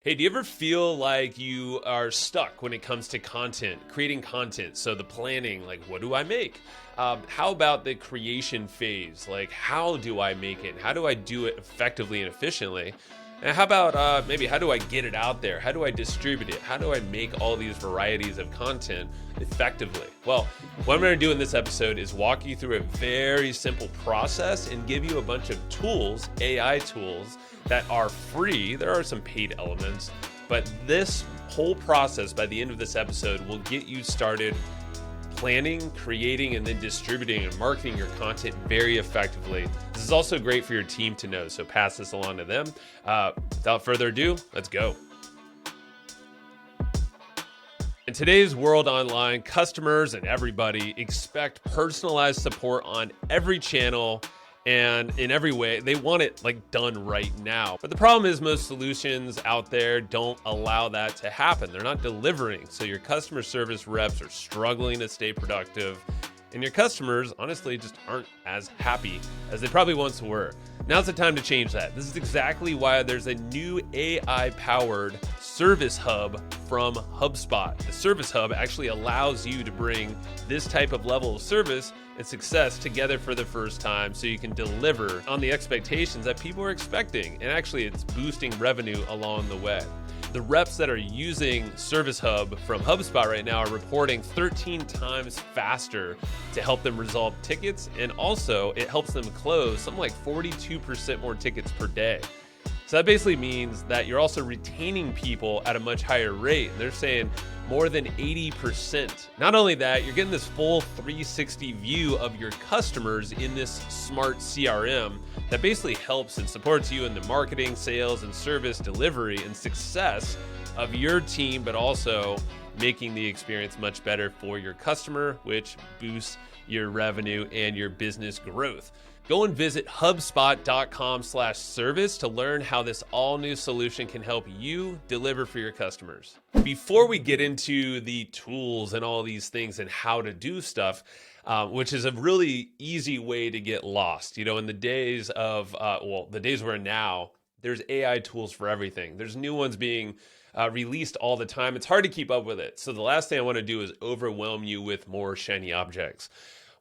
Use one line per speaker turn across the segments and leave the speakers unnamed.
Hey, do you ever feel like you are stuck when it comes to content, creating content? So the planning, like, what do I make? How about the creation phase? Like, how do I make it? How do I do it effectively and efficiently? And how about maybe how do I get it out there? How do I distribute it? How do I make all these varieties of content effectively? Well, what I'm going to do in this episode is walk you through a very simple process and give you a bunch of tools, AI tools, that are free. There are some paid elements, but this whole process by the end of this episode will get you started planning, creating, and then distributing and marketing your content very effectively. This is also great for your team to know, so pass this along to them. Without further ado, let's go. In today's world online, customers and everybody expect personalized support on every channel and in every way. They want it like done right now. But the problem is most solutions out there don't allow that to happen. They're not delivering. So your customer service reps are struggling to stay productive. And your customers, honestly, just aren't as happy as they probably once were. Now's the time to change that. This is exactly why there's a new AI-powered service hub from HubSpot. The service hub actually allows you to bring this type of level of service and success together for the first time so you can deliver on the expectations that people are expecting. And actually, it's boosting revenue along the way. The reps that are using Service Hub from HubSpot right now are reporting 13 times faster to help them resolve tickets. And also it helps them close something like 42% more tickets per day. So that basically means that you're also retaining people at a much higher rate. And they're saying more than 80%. Not only that, you're getting this full 360 view of your customers in this smart CRM that basically helps and supports you in the marketing, sales, and service delivery and success of your team, but also making the experience much better for your customer, which boosts your revenue and your business growth. Go and visit HubSpot.com/service to learn how this all new solution can help you deliver for your customers. Before we get into the tools and all these things and how to do stuff, which is a really easy way to get lost. You know, in the days of, the days we're in now, there's AI tools for everything. There's new ones being released all the time. It's hard to keep up with it. So the last thing I want to do is overwhelm you with more shiny objects.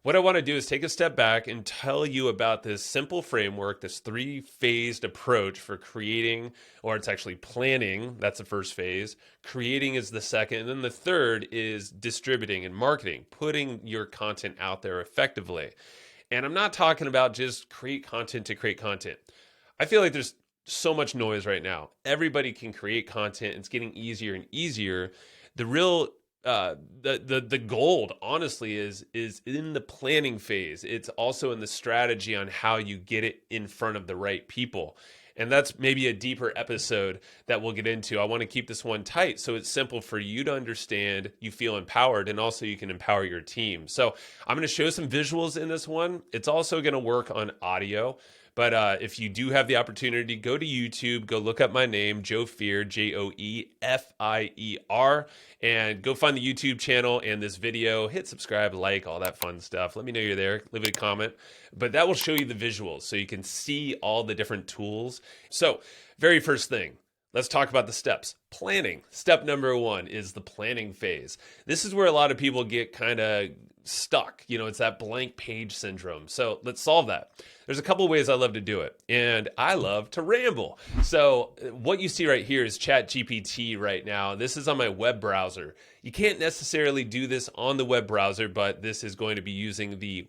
What I want to do is take a step back and tell you about this simple framework, this three-phased approach for creating, or it's actually planning. That's the first phase. Creating is the second. And then the third is distributing and marketing, putting your content out there effectively. And I'm not talking about just create content to create content. I feel like there's so much noise right now. Everybody can create content. It's getting easier and easier. The real the gold honestly is in the planning phase. It's also in the strategy on how you get it in front of the right people. And that's maybe a deeper episode that we'll get into. I want to keep this one tight so it's simple for you to understand, you feel empowered, and also you can empower your team. So I'm going to show some visuals in this one. It's also going to work on audio. But if you do have the opportunity, go to YouTube, go look up my name, Joe Fier, Joefier, and go find the YouTube channel and this video. Hit subscribe, like, all that fun stuff. Let me know you're there. Leave a comment. But that will show you the visuals so you can see all the different tools. So, very first thing. Let's talk about the steps. Planning. Step number one is the planning phase. This is where a lot of people get kind of stuck. You know, it's that blank page syndrome. So let's solve that. There's a couple of ways I love to do it, and I love to ramble. So what you see right here is ChatGPT right now. This is on my web browser. You can't necessarily do this on the web browser, but this is going to be using the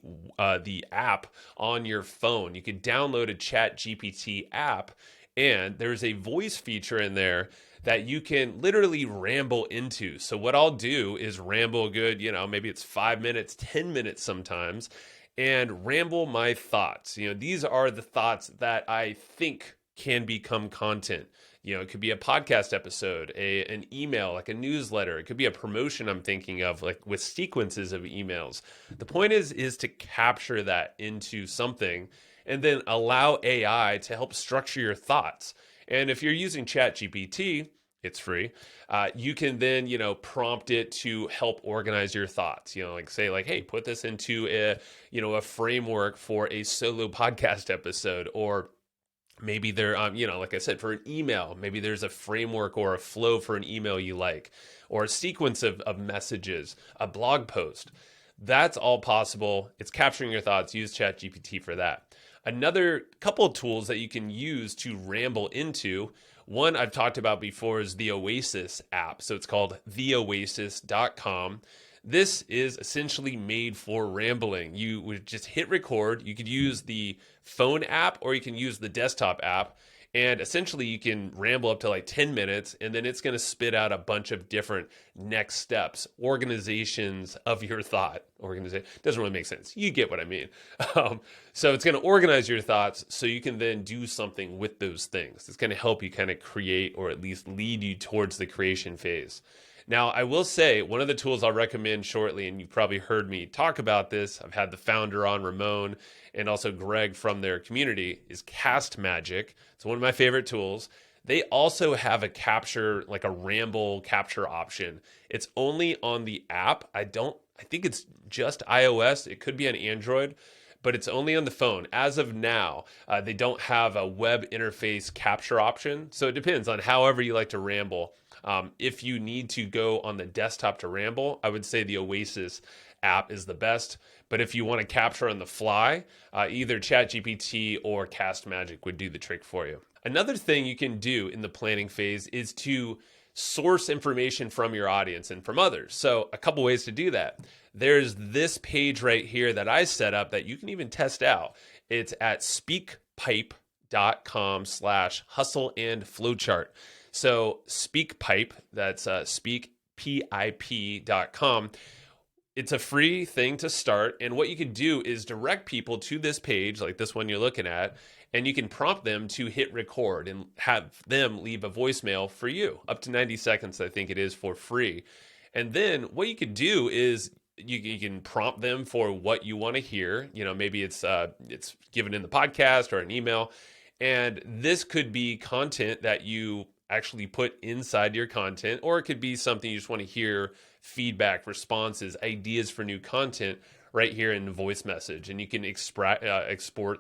app on your phone. You can download a ChatGPT app, and there's a voice feature in there that you can literally ramble into. So what I'll do is ramble good, maybe it's 5 minutes, 10 minutes sometimes, and ramble my thoughts. These are the thoughts that I think can become content. It could be a podcast episode, an email, like a newsletter. It could be a promotion I'm thinking of, like with sequences of emails. The point is to capture that into something and then allow AI to help structure your thoughts. And if you're using ChatGPT, it's free. You can then, prompt it to help organize your thoughts. Say, hey, put this into a framework for a solo podcast episode, or Maybe they're, like I said, for an email, maybe there's a framework or a flow for an email you like, or a sequence of messages, a blog post. That's all possible. It's capturing your thoughts. Use ChatGPT for that. Another couple of tools that you can use to ramble into, one I've talked about before is the Oasis app. So it's called theoasis.com. This is essentially made for rambling. You would just hit record. You could use the phone app or you can use the desktop app. And essentially you can ramble up to like 10 minutes and then it's going to spit out a bunch of different next steps, organizations of your thought. Organization doesn't really make sense. You get what I mean. So it's going to organize your thoughts so you can then do something with those things. It's going to help you kind of create or at least lead you towards the creation phase. Now, I will say one of the tools I'll recommend shortly, and you've probably heard me talk about this, I've had the founder on, Ramon, and also Greg from their community, is Cast Magic. It's one of my favorite tools. They also have a capture, like a ramble capture option. It's only on the app. I think it's just iOS. It could be on Android, but it's only on the phone. As of now, they don't have a web interface capture option. So it depends on however you like to ramble. If you need to go on the desktop to ramble, I would say the Oasis app is the best. But if you want to capture on the fly, either ChatGPT or Cast Magic would do the trick for you. Another thing you can do in the planning phase is to source information from your audience and from others. So a couple ways to do that. There's this page right here that I set up that you can even test out. It's at speakpipe.com/hustleandflowchart. So SpeakPipe, that's speakpip.com. It's a free thing to start. And what you can do is direct people to this page, like this one you're looking at, and you can prompt them to hit record and have them leave a voicemail for you. Up to 90 seconds, I think it is, for free. And then what you could do is you can prompt them for what you want to hear. Maybe it's given in the podcast or an email. And this could be content that you actually put inside your content, or it could be something you just want to hear, feedback, responses, ideas for new content right here in the voice message. And you can export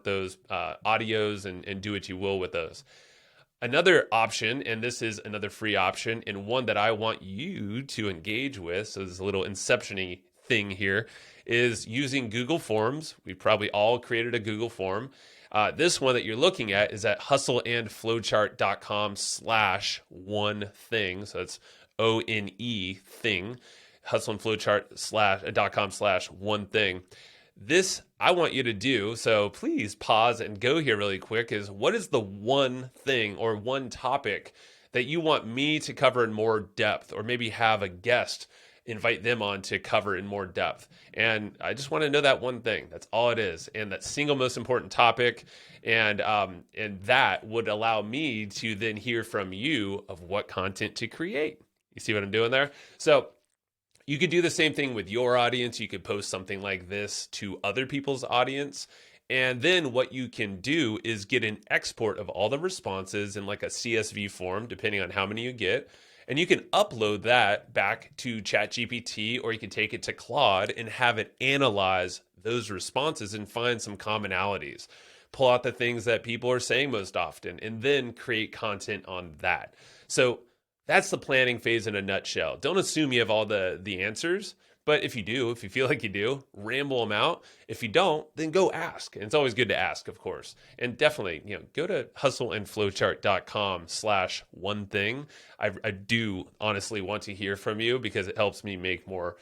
those audios and do what you will with those. Another option, and this is another free option, and one that I want you to engage with, so there's a little inception-y thing here, is using Google Forms. We probably all created a Google form. This one that you're looking at is at hustleandflowchart.com/one-thing. So it's ONE thing, hustleandflowchart.com/one-thing. This I want you to do, so please pause and go here really quick, is what is the one thing or one topic that you want me to cover in more depth, or maybe have a guest invite them on to cover in more depth. And I just want to know that one thing. That's all it is. And that single most important topic. And that would allow me to then hear from you of what content to create. You see what I'm doing there? So you could do the same thing with your audience. You could post something like this to other people's audience. And then what you can do is get an export of all the responses in like a CSV form, depending on how many you get. And you can upload that back to ChatGPT, or you can take it to Claude and have it analyze those responses and find some commonalities. Pull out the things that people are saying most often, and then create content on that. So that's the planning phase in a nutshell. Don't assume you have all the answers. But if you do, if you feel like you do, ramble them out. If you don't, then go ask. And it's always good to ask, of course. And definitely, go to hustleandflowchart.com/one-thing. I do honestly want to hear from you, because it helps me make more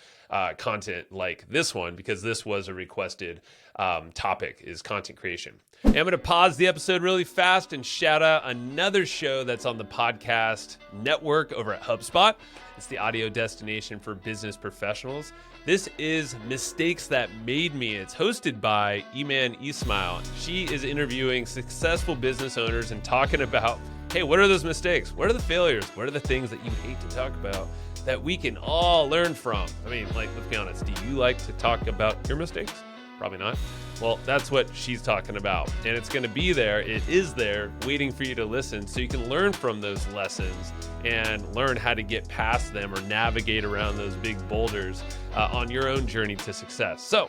content like this one, because this was a requested topic, is content creation. And I'm going to pause the episode really fast and shout out another show that's on the podcast network over at HubSpot. It's the audio destination for business professionals. This is Mistakes That Made Me. It's hosted by Iman Ismail. She is interviewing successful business owners and talking about, hey, what are those mistakes? What are the failures? What are the things that you hate to talk about that we can all learn from? I mean, let's be honest. Do you like to talk about your mistakes? Probably not. Well, that's what she's talking about. And it's going to be there. It is there waiting for you to listen, so you can learn from those lessons and learn how to get past them or navigate around those big boulders on your own journey to success. So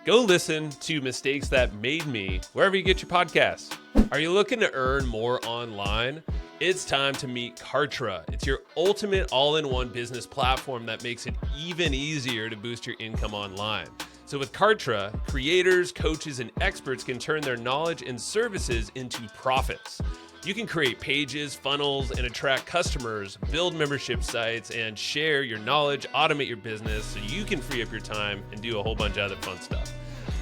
Go listen to Mistakes That Made Me wherever you get your podcasts. Are you looking to earn more online? It's time to meet Kartra. It's your ultimate all-in-one business platform that makes it even easier to boost your income online. So with Kartra, creators, coaches, and experts can turn their knowledge and services into profits. You can create pages, funnels, and attract customers, build membership sites, and share your knowledge, automate your business so you can free up your time and do a whole bunch of other fun stuff.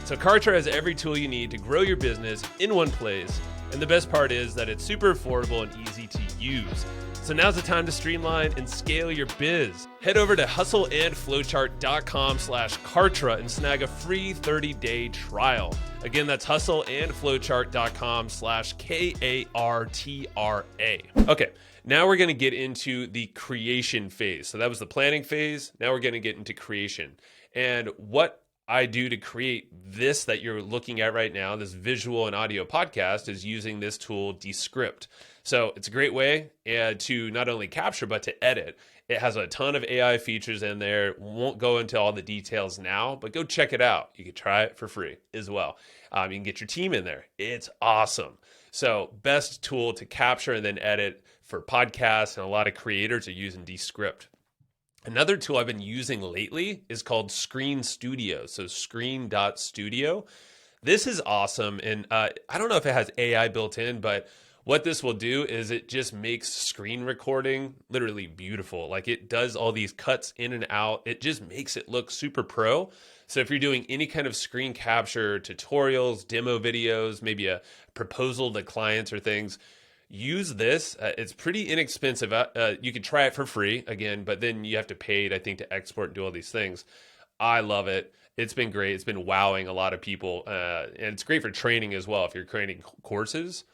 So Kartra has every tool you need to grow your business in one place. And the best part is that it's super affordable and easy to use. So now's the time to streamline and scale your biz. Head over to hustleandflowchart.com/Kartra and snag a free 30-day trial. Again, that's hustleandflowchart.com/KARTRA. Okay, now we're gonna get into the creation phase. So that was the planning phase. Now we're gonna get into creation. And what I do to create this that you're looking at right now, this visual and audio podcast, is using this tool, Descript. So it's a great way to not only capture, but to edit. It has a ton of AI features in there. Won't go into all the details now, but go check it out. You can try it for free as well. You can get your team in there. It's awesome. So best tool to capture and then edit for podcasts, and a lot of creators are using Descript. Another tool I've been using lately is called Screen Studio. So screen.studio. This is awesome. And I don't know if it has AI built in, but what this will do is it just makes screen recording literally beautiful. Like, it does all these cuts in and out. It just makes it look super pro. So if you're doing any kind of screen capture, tutorials, demo videos, maybe a proposal to clients or things, use this. It's pretty inexpensive. You can try it for free again, but then you have to pay, I think, to export and do all these things. I love it. It's been great. It's been wowing a lot of people. And it's great for training as well. If you're creating courses,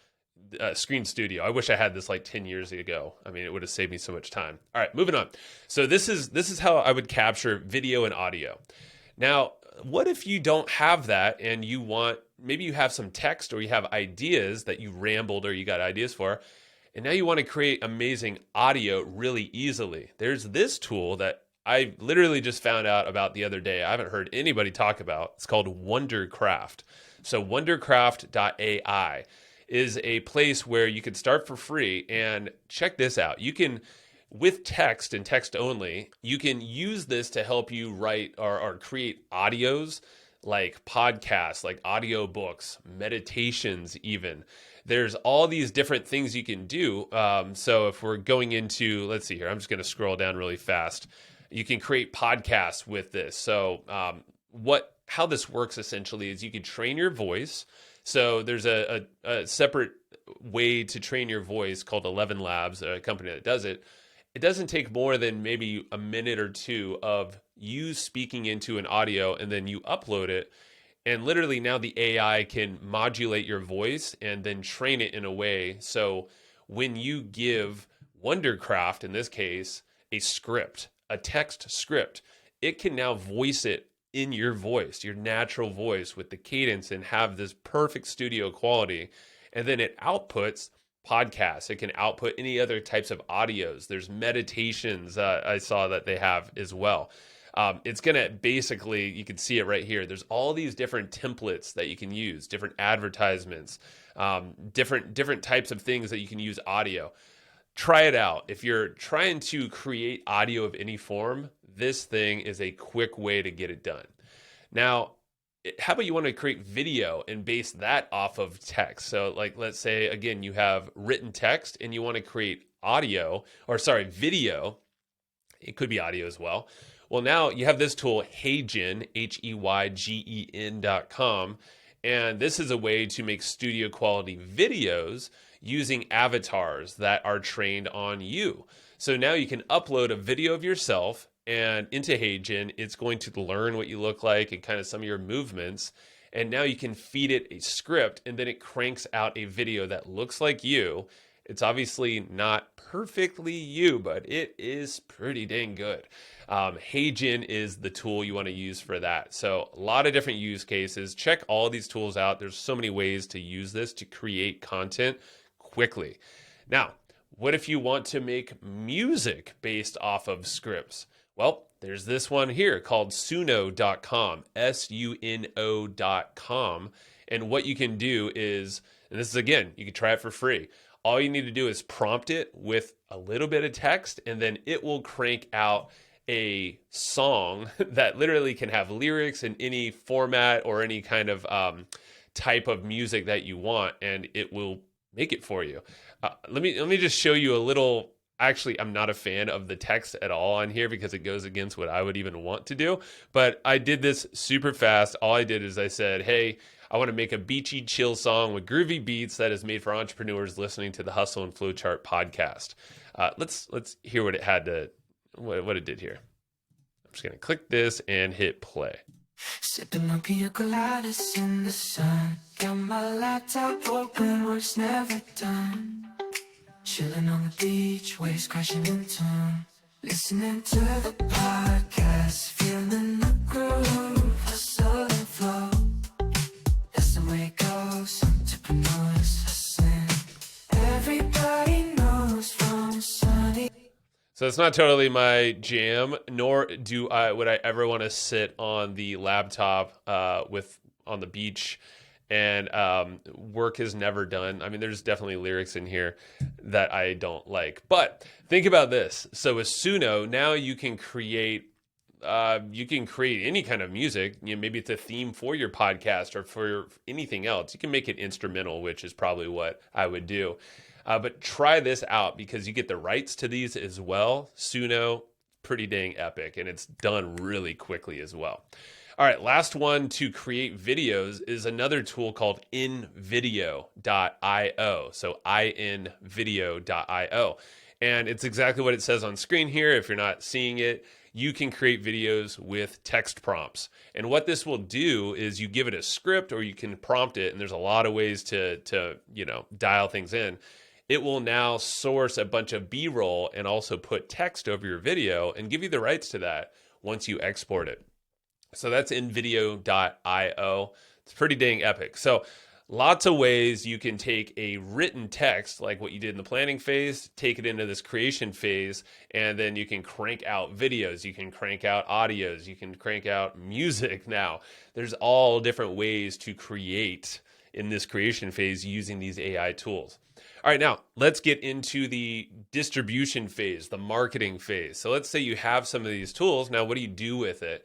Screen Studio. I wish I had this like 10 years ago. I mean, it would have saved me so much time. All right, moving on. So this is how I would capture video and audio. Now, what if you don't have that and you want, maybe you have some text or you have ideas that you rambled or you got ideas for, and now you want to create amazing audio really easily. There's this tool that I literally just found out about the other day. I haven't heard anybody talk about. It's called Wondercraft. So wondercraft.ai is a place where you can start for free, and check this out. You can, with text and text only, you can use this to help you write or create audios like podcasts, like audio books, meditations even. There's all these different things you can do. So if we're going into, let's see here, I'm just going to scroll down really fast. You can create podcasts with this. So how this works essentially is you can train your voice. So there's a separate way to train your voice called 11 Labs, a company that does it. It doesn't take more than maybe a minute or two of you speaking into an audio, and then you upload it. And literally now the AI can modulate your voice and then train it in a way. So when you give Wondercraft, in this case, a script, a text script, it can now voice it in your voice, your natural voice with the cadence, and have this perfect studio quality. And then it outputs podcasts. It can output any other types of audios. There's meditations I saw that they have as well. It's going to basically, you can see it right here. There's all these different templates that you can use, different advertisements, different types of things that you can use audio. Try it out. If you're trying to create audio of any form, this thing is a quick way to get it done. Now, how about you want to create video and base that off of text? So like, let's say, again, you have written text and you want to create video. It could be audio as well. Well, now you have this tool, Heygen, HEYGEN.com. And this is a way to make studio quality videos using avatars that are trained on you. So now you can upload a video of yourself, and into Heygen, it's going to learn what you look like and kind of some of your movements. And now you can feed it a script, and then it cranks out a video that looks like you. It's obviously not perfectly you, but it is pretty dang good. Heygen is the tool you want to use for that. So a lot of different use cases. Check all these tools out. There's so many ways to use this to create content quickly. Now, what if you want to make music based off of scripts? Well, there's this one here called suno.com, suno.com. And what you can do is, and this is again, you can try it for free. All you need to do is prompt it with a little bit of text, and then it will crank out a song that literally can have lyrics in any format or any kind of type of music that you want, and it will make it for you. Let me just show you a little. Actually, I'm not a fan of the text at all on here because it goes against what I would even want to do. But I did this super fast. All I did is I said, hey, I want to make a beachy, chill song with groovy beats that is made for entrepreneurs listening to the Hustle and Flowchart podcast. Let's hear what it had to, what it did here. I'm just going to click this and hit play.
Sipping my pina coladas in the sun. Got my laptop open, work's never done. Chilling on the beach, waves crashing in tune. Listening to the podcast, feeling the groove, hustle and flow. That's the way it goes, entrepreneurs hustling. Everybody knows from sunny.
So it's not totally my jam, nor would I ever want to sit on the laptop on the beach and work is never done. I mean, there's definitely lyrics in here that I don't like. But think about this. So with Suno, now you can create any kind of music. You know, maybe it's a theme for your podcast or for anything else. You can make it instrumental, which is probably what I would do. But try this out because you get the rights to these as well. Suno, pretty dang epic, and it's done really quickly as well. All right, last one to create videos is another tool called invideo.io. So invideo.io. And it's exactly what it says on screen here. If you're not seeing it, you can create videos with text prompts. And what this will do is you give it a script or you can prompt it, and there's a lot of ways to dial things in. It will now source a bunch of B-roll and also put text over your video and give you the rights to that once you export it. So that's invideo.io. It's pretty dang epic. So lots of ways you can take a written text, like what you did in the planning phase, take it into this creation phase, and then you can crank out videos. You can crank out audios. You can crank out music now. There's all different ways to create in this creation phase using these AI tools. All right, now let's get into the distribution phase, the marketing phase. So let's say you have some of these tools. Now, what do you do with it?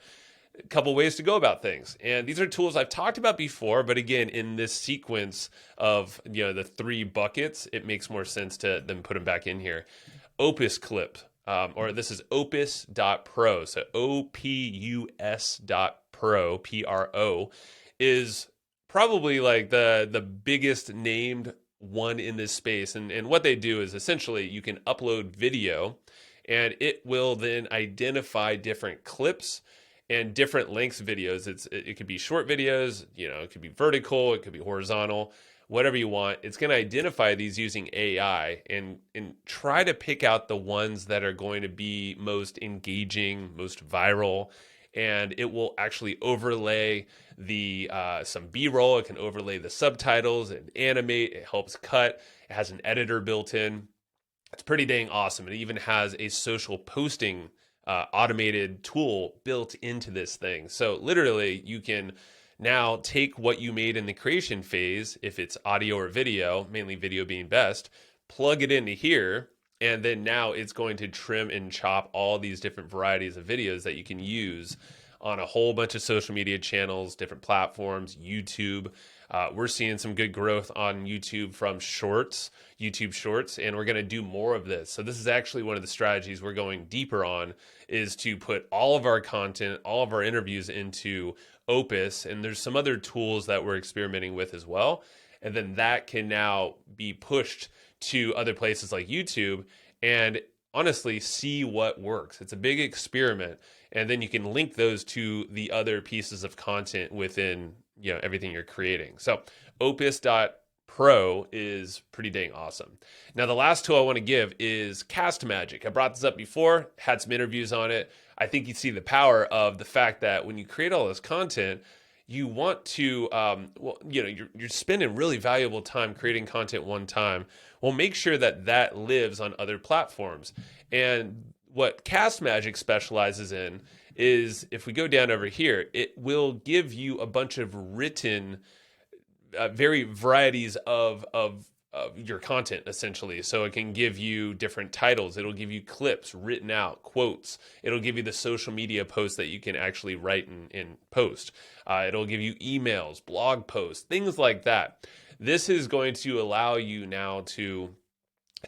A couple ways to go about things. And these are tools I've talked about before, but again, in this sequence of the three buckets, it makes more sense to then put them back in here. Opus Clip, or this is opus.pro. So opus.pro, Pro, is probably like the biggest named one in this space. And what they do is essentially you can upload video and it will then identify different clips and different lengths videos. It could be short videos, it could be vertical, it could be horizontal, whatever you want. It's going to identify these using AI and try to pick out the ones that are going to be most engaging, most viral. And it will actually overlay some B-roll. It can overlay the subtitles and animate. It helps cut. It has an editor built in. It's pretty dang awesome. It even has a social posting automated tool built into this thing. So literally you can now take what you made in the creation phase, if it's audio or video, mainly video being best, plug it into here, and then now it's going to trim and chop all these different varieties of videos that you can use on a whole bunch of social media channels, different platforms, YouTube. We're seeing some good growth on YouTube from YouTube Shorts, and we're going to do more of this. So this is actually one of the strategies we're going deeper on, is to put all of our content, all of our interviews into Opus, and there's some other tools that we're experimenting with as well. And then that can now be pushed to other places like YouTube and honestly see what works. It's a big experiment, and then you can link those to the other pieces of content within everything you're creating. So opus.pro is pretty dang awesome. Now, the last tool I want to give is Cast Magic. I brought this up before, had some interviews on it. I think you see the power of the fact that when you create all this content, you want to, you're spending really valuable time creating content one time. Well, make sure that lives on other platforms. And what Cast Magic specializes in is, if we go down over here, it will give you a bunch of written very varieties of your content, essentially. So it can give you different titles. It'll give you clips written out, quotes. It'll give you the social media posts that you can actually write and post. It'll give you emails, blog posts, things like that. This is going to allow you now to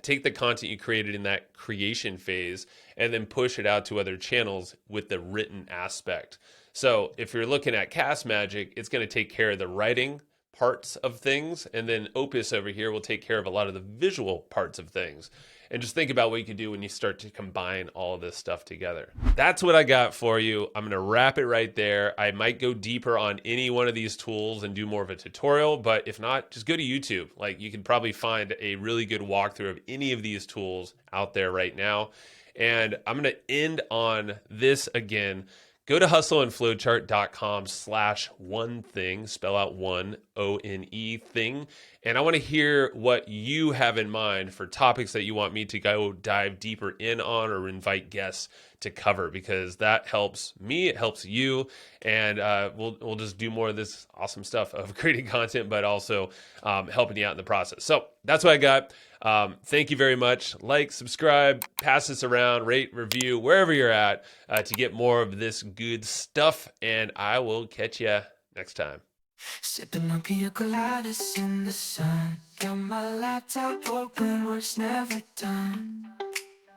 take the content you created in that creation phase and then push it out to other channels with the written aspect. So if you're looking at Cast Magic, it's going to take care of the writing parts of things, and then Opus over here will take care of a lot of the visual parts of things. And just think about what you can do when you start to combine all of this stuff together. That's what I got for you. I'm gonna wrap it right there. I might go deeper on any one of these tools and do more of a tutorial, but if not, just go to YouTube. Like, you can probably find a really good walkthrough of any of these tools out there right now. And I'm gonna end on this again. Go to hustleandflowchart.com/one thing, spell out one, O-N-E thing. And I want to hear what you have in mind for topics that you want me to go dive deeper in on or invite guests to cover, because that helps me, it helps you, and we'll just do more of this awesome stuff of creating content, but also helping you out in the process. So that's what I got. Thank you very much. Like, subscribe, pass this around, rate, review, wherever you're at, to get more of this good stuff. And I will catch you next time.
Sipping my pina coladas in the sun. Got my laptop open, work's never done.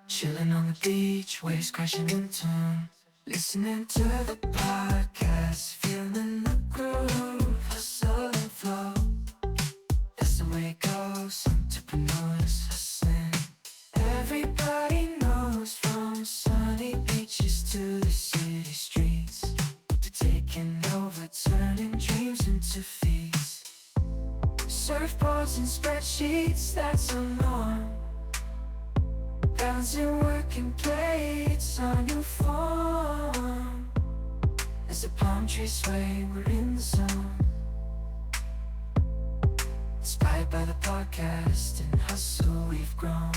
Chilling on the beach, waves crashing in tune. Listening to the podcast, feeling the groove, hustle and flow. That's the way it goes, entrepreneurs hustling. Everybody knows, from sunny beaches to the city streets, to taking over, turning dreams into feats. Surfboards and spreadsheets, that's our norm. Balancing work and play, it's our new form. As the palm trees sway, we're in the zone. Inspired by the podcast and hustle, we've grown.